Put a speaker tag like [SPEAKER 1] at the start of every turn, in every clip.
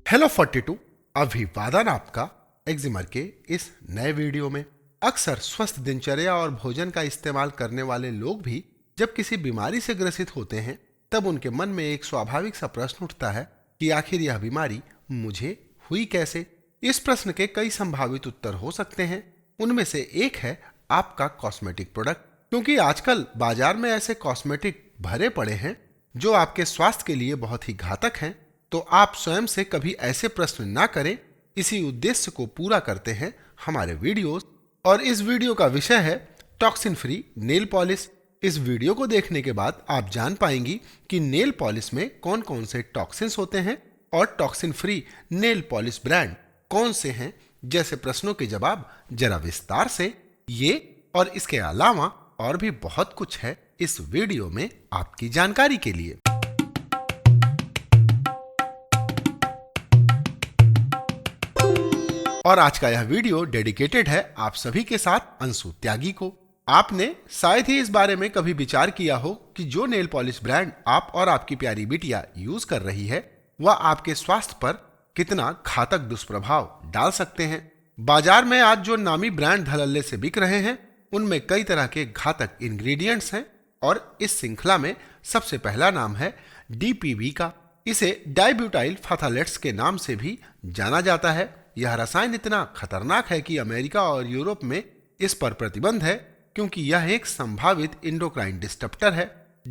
[SPEAKER 1] Hello 42। अभिवादन आपका एक्जिमर के इस नए वीडियो में। अक्सर स्वस्थ दिनचर्या और भोजन का इस्तेमाल करने वाले लोग भी जब किसी बीमारी से ग्रसित होते हैं तब उनके मन में एक स्वाभाविक सा प्रश्न उठता है कि आखिर यह बीमारी मुझे हुई कैसे। इस प्रश्न के कई संभावित उत्तर हो सकते हैं। उनमें से एक है आपका कॉस्मेटिक प्रोडक्ट, क्योंकि आजकल बाजार में ऐसे कॉस्मेटिक भरे पड़े हैं जो आपके स्वास्थ्य के लिए बहुत ही घातक हैं। तो आप स्वयं से कभी ऐसे प्रश्न ना करें। इसी उद्देश्य को पूरा करते हैं हमारे वीडियोस, और इस वीडियो का विषय है टॉक्सिन फ्री नेल पॉलिश। इस वीडियो को देखने के बाद आप जान पाएंगी कि नेल पॉलिश में कौन कौन से टॉक्सिन्स होते हैं और toxin free nail polish brand कौन से हैं, जैसे प्रश्नों के जवाब जरा विस्तार से। ये और इसके अलावा और भी बहुत कुछ है इस वीडियो में आपकी जानकारी के लिए। और आज का यह वीडियो डेडिकेटेड है आप सभी के साथ अंशु त्यागी को। आपने शायद ही इस बारे में कभी विचार किया हो कि जो नेल पॉलिश ब्रांड आप और आपकी प्यारी बिटिया यूज कर रही है वह आपके स्वास्थ्य पर कितना घातक दुष्प्रभाव डाल सकते हैं। बाजार में आज जो नामी ब्रांड धड़ल्ले से बिक रहे हैं उनमें कई तरह के घातक इंग्रेडिएंट्स हैं, और इस श्रृंखला में सबसे पहला नाम है DPV का। इसे डाइब्यूटाइल फथालेट्स के नाम से भी जाना जाता है। यह रसायन इतना खतरनाक है कि अमेरिका और यूरोप में इस पर प्रतिबंध है, क्योंकि यह एक संभावित इंडोक्राइन डिस्टर्बर है।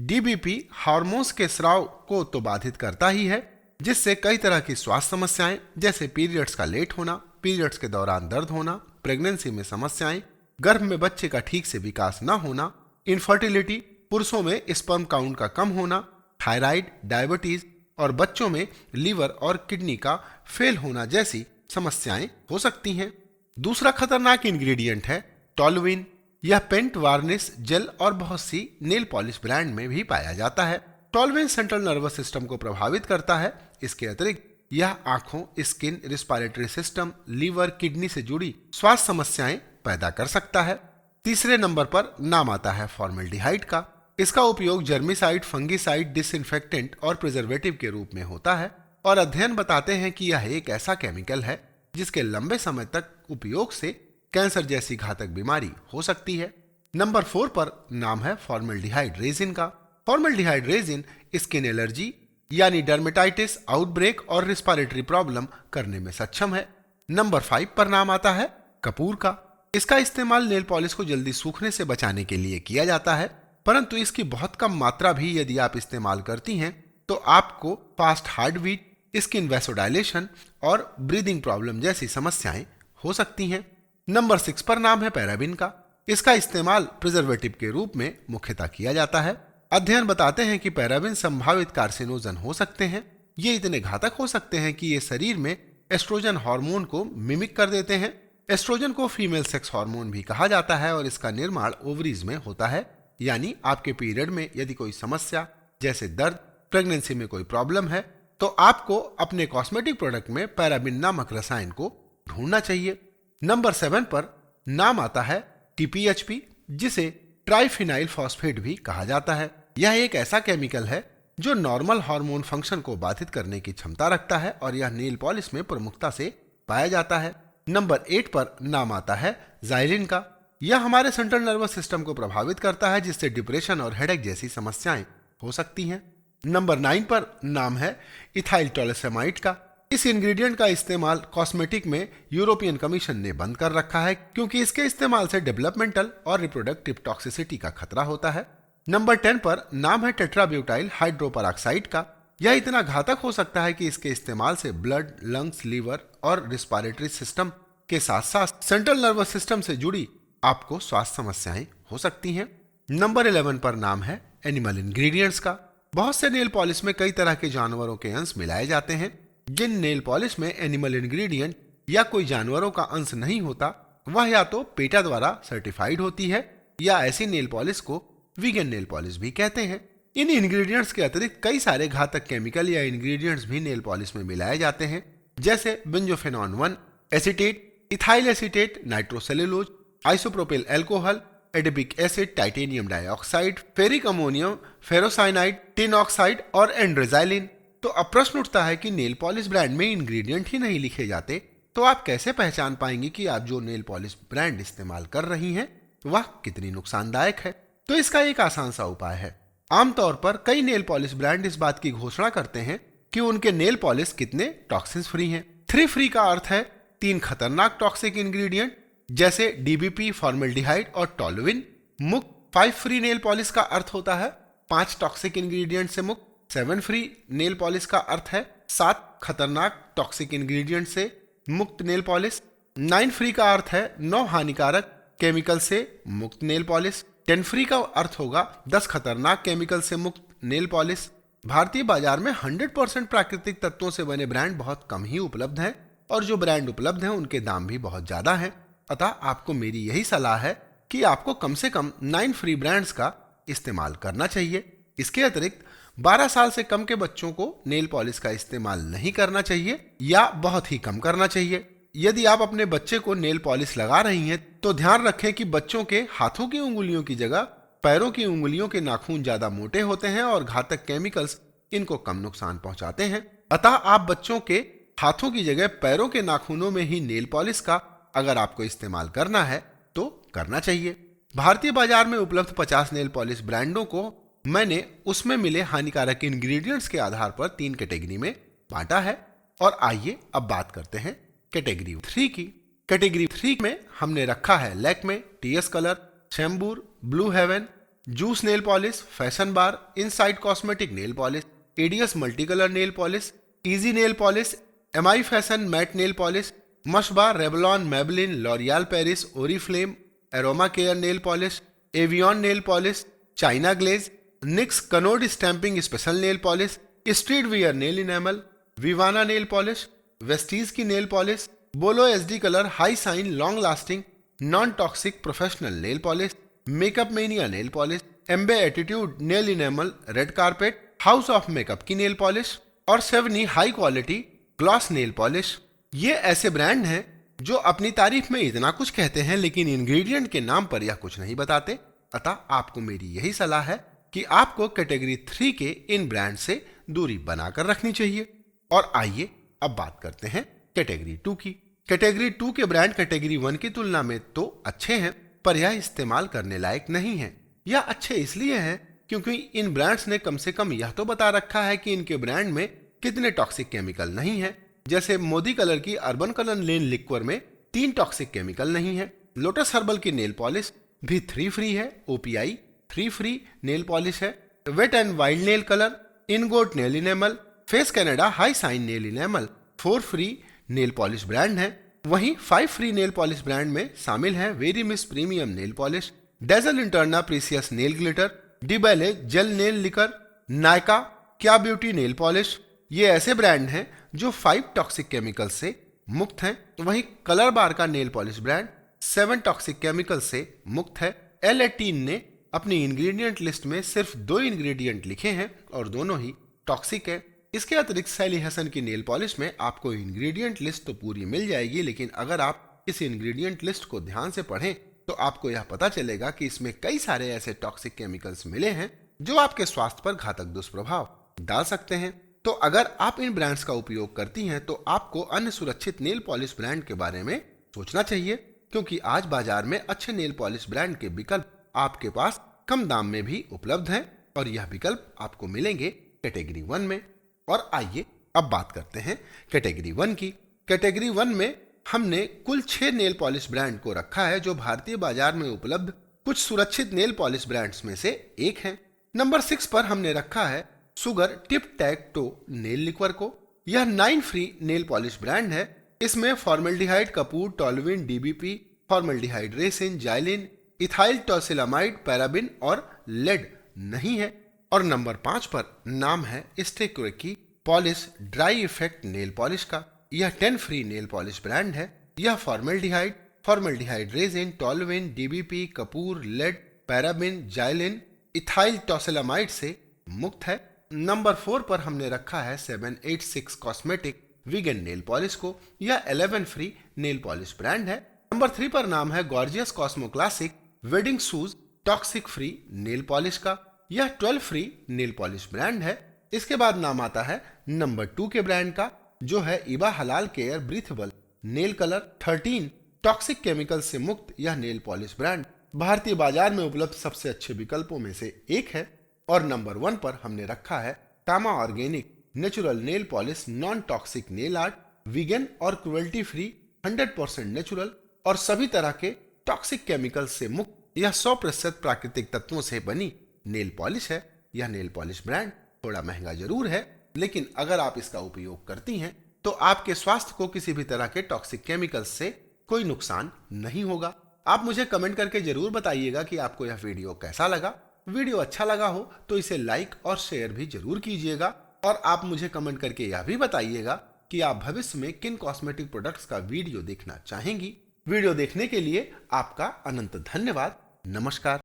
[SPEAKER 1] DBP हार्मोन्स के स्राव को तो बाधित करता ही है, जिससे कई तरह की स्वास्थ्य समस्याएं जैसे पीरियड्स का लेट होना, पीरियड्स के दौरान दर्द होना, प्रेगनेंसी में समस्याएं, गर्भ में बच्चे का ठीक से विकास न होना, इनफर्टिलिटी, पुरुषों में स्पर्म काउंट का कम होना, थायराइड, डायबिटीज और बच्चों में लीवर और किडनी का फेल होना जैसी समस्याएं हो सकती हैं। दूसरा खतरनाक इंग्रेडिएंट है टॉलुइन। यह पेंट, वार्निश, जेल और बहुत सी नेल पॉलिश ब्रांड में भी पाया जाता है। टॉलुइन सेंट्रल नर्वस सिस्टम को प्रभावित करता है। इसके अतिरिक्त यह आंखों, skin, respiratory system, liver, kidney से जुड़ी स्वास्थ्य समस्याएं पैदा कर सकता है। तीसरे नंबर पर नाम आता है फॉर्मल्डिहाइड का। इसका उपयोग जर्मिसाइड, फंगिसाइड, डिसइंफेक्टेंट और प्रिजर्वेटिव के रूप में होता है, और अध्ययन बताते हैं कि यह एक ऐसा केमिकल है जिसके लंबे समय तक उपयोग से कैंसर जैसी घातक बीमारी हो सकती है। नंबर 4 पर नाम है फॉर्मल्डिहाइड रेजिन का। फॉर्मल्डिहाइड रेजिन स्किन एलर्जी यानी डर्मेटाइटिस, आउटब्रेक और रिस्पिरेटरी प्रॉब्लम करने में सक्षम है। नंबर 5 पर नाम आता है कपूर का। इसका इस्तेमाल नेल पॉलिश को जल्दी सूखने से बचाने के लिए किया जाता है, परंतु इसकी बहुत कम मात्रा भी यदि आप इस्तेमाल करती हैं तो आपको fast heartbeat, skin vasodilation और ब्रीदिंग प्रॉब्लम जैसी समस्याएं हो सकती हैं। नंबर 6 पर नाम है पैराबिन का। इसका इस्तेमाल प्रिजर्वेटिव के रूप में मुख्यतः किया जाता है। अध्ययन बताते हैं कि पैराबिन संभावित कार्सिनोजन हो सकते हैं। ये इतने घातक हो सकते हैं कि ये शरीर में एस्ट्रोजन हार्मोन को मिमिक कर देते हैं। एस्ट्रोजन को फीमेल सेक्स हार्मोन भी कहा जाता है, और इसका निर्माण ओवरीज में होता है। यानी आपके पीरियड में यदि कोई समस्या जैसे दर्द, प्रेगनेंसी में कोई प्रॉब्लम है तो आपको अपने कॉस्मेटिक प्रोडक्ट में पैराबिन नामक रसायन को ढूंढना चाहिए। नंबर 7 पर नाम आता है TPHP, जिसे ट्राइफिनाइल फॉस्फेट भी कहा जाता है। यह एक ऐसा केमिकल है जो नॉर्मल हार्मोन फंक्शन को बाधित करने की क्षमता रखता है, और यह नेल पॉलिश में प्रमुखता से पाया जाता है। नंबर 8 पर नाम आता है जाइलिन का। यह हमारे सेंट्रल नर्वस सिस्टम को प्रभावित करता है, जिससे डिप्रेशन और हेडेक जैसी समस्याएं हो सकती हैं। नंबर 9 पर नाम है इथाइल टॉलेसेमाइड का। इस इंग्रेडिएंट का इस्तेमाल कॉस्मेटिक में यूरोपियन कमीशन ने बंद कर रखा है, क्योंकि इसके इस्तेमाल से डेवलपमेंटल और रिप्रोडक्टिव टॉक्सिसिटी का खतरा होता है। नंबर 10 पर नाम है टेट्राब्यूटाइल हाइड्रोपराक्साइड का। यह इतना घातक हो सकता है कि इसके इस्तेमाल से ब्लड, लंग्स, लीवर और रिस्पिरेटरी सिस्टम के साथ साथ सेंट्रल नर्वस सिस्टम से जुड़ी आपको स्वास्थ्य समस्याएं हो सकती हैं। नंबर 11 पर नाम है एनिमल इंग्रेडिएंट्स का। बहुत से नेल पॉलिश में कई तरह के जानवरों के अंश मिलाए जाते हैं। जिन नेल पॉलिश में एनिमल इंग्रेडिएंट या कोई जानवरों का अंश नहीं होता वह या तो पेटा द्वारा सर्टिफाइड होती है, या ऐसी नेल पॉलिश को वीगन नेल पॉलिश भी कहते हैं। इन इंग्रेडिएंट्स के अतिरिक्त कई सारे घातक केमिकल या इंग्रेडिएंट्स भी नेल पॉलिश में मिलाए जाते हैं, जैसे बेंजोफेनॉन 1 acetate, ethyl acetate, nitrocellulose, isopropyl alcohol, adipic acid, titanium dioxide, ferric ammonium, ferrocyanide, tin oxide और एंड्रोजाइलिन। तो अब प्रश्न उठता है कि नेल पॉलिश ब्रांड में इंग्रेडिएंट ही नहीं लिखे जाते तो आप कैसे पहचान पाएंगे कि आप जो नेल पॉलिश ब्रांड इस्तेमाल कर रही हैं वह कितनी नुकसानदायक है। तो इसका एक आसान सा उपाय है। आमतौर पर कई नेल पॉलिश ब्रांड इस बात की घोषणा करते हैं कि उनके नेल पॉलिश कितने टॉक्सिन्स फ्री हैं। 3 फ्री का अर्थ है 3 खतरनाक टॉक्सिक इंग्रेडिएंट जैसे डीबीपी, फॉर्मल्डिहाइड और टॉलुइन मुक्त। 5 फ्री नेल पॉलिश का अर्थ होता है 5 टॉक्सिक इंग्रेडिएंट से मुक्त। 7 फ्री नेल पॉलिश का अर्थ है 7 खतरनाक टॉक्सिक इंग्रेडिएंट से मुक्त नेल पॉलिश। 9 फ्री का अर्थ है 9 हानिकारक केमिकल से मुक्त नेल पॉलिश। 10 फ्री का अर्थ होगा 10 खतरनाक केमिकल से मुक्त नेल पॉलिश। भारतीय बाजार में 100% प्राकृतिक तत्वों से बने ब्रांड बहुत कम ही उपलब्ध हैं और जो ब्रांड उपलब्ध हैं उनके दाम भी बहुत ज्यादा हैं। अतः आपको मेरी यही सलाह है कि आपको कम से कम 9 फ्री ब्रांड्स का इस्तेमाल करना चाहिए। इसके अतिरिक्त 12 साल से कम के बच्चों को नेल पॉलिश का इस्तेमाल नहीं करना चाहिए या बहुत ही कम करना चाहिए। यदि आप अपने बच्चे को नेल पॉलिश लगा रही हैं तो ध्यान रखें कि बच्चों के हाथों की उंगलियों की जगह पैरों की उंगलियों के नाखून ज्यादा मोटे होते हैं और घातक केमिकल्स इनको कम नुकसान पहुंचाते हैं। अतः आप बच्चों के हाथों की जगह पैरों के नाखूनों में ही नेल पॉलिश का अगर आपको इस्तेमाल करना है तो करना चाहिए। भारतीय बाजार में उपलब्ध 50 नेल पॉलिश ब्रांडों को मैंने उसमें मिले हानिकारक इंग्रेडिएंट्स के आधार पर 3 कैटेगरी में बांटा है। और आइए अब बात करते हैं कैटेगरी 3 की। कैटेगरी 3 में हमने रखा है Lakme, TS colour, Chambor, blue heaven, juice nail polish, fashion bar, Insight cosmetic nail polish, ADS multi colour nail polish, easy nail polish, MI fashion matte nail polish, मशबा, Revlon, Maybelline, L'Oreal Paris, Oriflame, aroma care nail polish, एवियन nail polish, China glaze, निक्स कनोड stamping special nail polish, street wear nail enamel, विवाना nail polish, Vestige की nail polish, बोलो SD colour high shine long lasting non toxic professional nail polish, makeup mania nail polish, एम्बे attitude nail enamel red carpet, house of makeup की nail polish और सेवनी high quality gloss nail polish. ये ऐसे brand हैं जो अपनी तारीफ में इतना कुछ कहते हैं लेकिन इंग्रेडिएंट के नाम पर यह कुछ नहीं बताते। अतः आपको मेरी यही सलाह है कि आपको कैटेगरी 3 के इन ब्रांड से दूरी बनाकर रखनी चाहिए। और आइए अब बात करते हैं कैटेगरी 2 की। कैटेगरी 2 के ब्रांड कैटेगरी 1 की तुलना में तो अच्छे हैं पर यह इस्तेमाल करने लायक नहीं है। यह अच्छे इसलिए हैं क्योंकि इन ब्रांड्स ने कम से कम यह तो बता रखा है कि इनके ब्रांड में कितने टॉक्सिक केमिकल नहीं है। जैसे मोदी कलर की अर्बन कलर नेल लिक्वर में 3 टॉक्सिक केमिकल नहीं है। लोटस हर्बल की नेल पॉलिश भी 3 फ्री है। ओपीआई 3 फ्री नेल पॉलिश है। Wet and Wild nail colour, Inglot nail enamel, Faces Canada high shine nail enamel 4 free nail polish brand है। वहीं 5 free nail polish brand में शामिल है very miss premium nail polish, डेजल इंटरना precious nail glitter, डिबेले gel nail lacquer, Nykaa Kay beauty nail polish. ये ऐसे ब्रांड हैं जो 5 टॉक्सिक केमिकल से मुक्त हैं। वहीं कलर बार का nail polish brand 7 toxic chemical से मुक्त है। L18 ने अपनी इंग्रेडिएंट लिस्ट में सिर्फ 2 इंग्रेडिएंट लिखे हैं और दोनों ही टॉक्सिक है। इसके अतिरिक्त सैली हसन की नेल पॉलिश में आपको इंग्रेडिएंट लिस्ट तो पूरी मिल जाएगी लेकिन अगर आप इस इंग्रेडिएंट लिस्ट को ध्यान से पढ़ें तो आपको यह पता चलेगा कि इसमें कई सारे ऐसे टॉक्सिक केमिकल्स मिले हैं जो आपके स्वास्थ्य पर घातक दुष्प्रभाव डाल सकते हैं। तो अगर आप इन ब्रांड्स का उपयोग करती हैं तो आपको अन्य सुरक्षित नेल पॉलिश ब्रांड के बारे में सोचना चाहिए क्योंकि आज बाजार में अच्छे नेल पॉलिश ब्रांड के विकल्प आपके पास कम दाम में भी उपलब्ध हैं और यह विकल्प आपको मिलेंगे कैटेगरी 1 में। और आइए अब बात करते हैं कैटेगरी 1 की। कैटेगरी 1 में हमने कुल 6 नेल पॉलिश ब्रांड को रखा है जो भारतीय बाजार में उपलब्ध कुछ सुरक्षित नेल पॉलिश ब्रांड्स में से एक है। नंबर 6 पर हमने रखा है sugar tip tac toe nail lacquer को। यह 9 फ्री नेल पॉलिश ब्रांड है। इसमें फॉर्मल्डिहाइड, कपूर, toluene, DBP, formaldehyde resin, xylene, ethyl tosylamide, paraben और लेड नहीं है। और नंबर 5 पर नाम है स्टेक्वे की polish dry effect nail polish का। यह 10 फ्री नेल पॉलिश ब्रांड है। यह formaldehyde, formaldehyde resin, toluene, DBP, कपूर, lead, paraben, xylene, ethyl tosylamide से मुक्त है। नंबर 4 पर हमने रखा है 786 कॉस्मेटिक वीगन नेल पॉलिश को। यह 11 फ्री नेल पॉलिश ब्रांड है। नंबर 3 पर नाम है gorgeous Cosmo classic wedding shoes toxic free nail polish का। यह 12 फ्री नेल पॉलिश ब्रांड है। इसके बाद नाम आता है नंबर 2 के ब्रांड का, जो है इबा हलाल care breathable nail colour 13। Toxic chemical से मुक्त यह नेल पॉलिश ब्रांड भारतीय बाजार में उपलब्ध सबसे अच्छे विकल्पों में से एक है। और नंबर 1 पर हमने रखा है टामा organic natural nail polish non toxic nail art, vegan और क्रुएल्टी फ्री, 100% नेचुरल और सभी तरह के टॉक्सिक केमिकल से मुक्त यह 100% प्राकृतिक तत्वों से बनी नेल पॉलिश है। यह नेल पॉलिश ब्रांड थोड़ा महंगा जरूर है, लेकिन अगर आप इसका उपयोग करती हैं तो आपके स्वास्थ्य को किसी भी तरह के टॉक्सिक केमिकल्स से कोई नुकसान नहीं होगा। आप मुझे कमेंट करके जरूर बताइएगा कि आपको यह वीडियो कैसा लगा। वीडियो अच्छा लगा हो तो इसे लाइक और शेयर भी जरूर कीजिएगा। और आप मुझे कमेंट करके यह भी बताइएगा कि आप भविष्य में किन कॉस्मेटिक प्रोडक्ट्स का वीडियो देखना चाहेंगी। वीडियो देखने के लिए आपका अनंत धन्यवाद। नमस्कार।